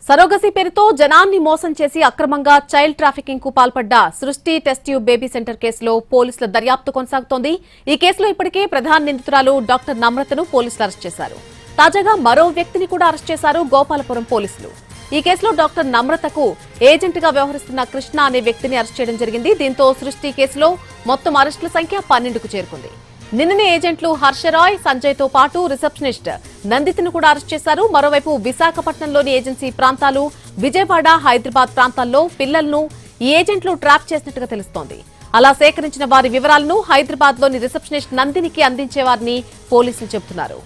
Surrogacy పేరుతో జనాన్ని మోసం చేసి అక్రమంగా చైల్డ్ ట్రాఫికింగ్ కు పాల్పడ్డ సృష్టి టెస్ట్ ట్యూబ్ బేబీ సెంటర్ కేసులో పోలీసుల దర్యాప్తు కొనసాగుతోంది. ఈ కేసులో ఇప్పటికే ప్రధాన నిందితురాలు డాక్టర్ నమ్రతను పోలీసులు అరెస్ట్ చేశారు. తాజాగా మరో వ్యక్తిని కూడా అరెస్ట్ చేశారు గోపాలపురం పోలీసులు. ఈ కేసులో డాక్టర్ నమ్రతకు ఏజెంట్ గా వ్యవహరిస్తున్న కృష్ణ అనే వ్యక్తిని అరెస్ట్ చేయడం జరిగింది. దీంతో సృష్టి కేసులో మొత్తం అరెస్టుల సంఖ్య 12కు చేరుకుంది. నిన్ననే ఏజెంట్లు హర్షరాయ్, సంజయ్ తో పాటు రిసెప్షనిస్ట్ నందిత్ను కూడా అరెస్ట్ చేశారు. మరోవైపు విశాఖపట్నంలోని ఏజెన్సీ ప్రాంతాలు, విజయవాడ, హైదరాబాద్ ప్రాంతాల్లో పిల్లలను ఈ ఏజెంట్లు ట్రాప్ చేసినట్టుగా తెలుస్తోంది. అలా సేకరించిన వారి వివరాలను హైదరాబాద్ లోని రిసెప్షనిస్ట్ నందినికి అందించేవారని పోలీసులు చెబుతున్నారు.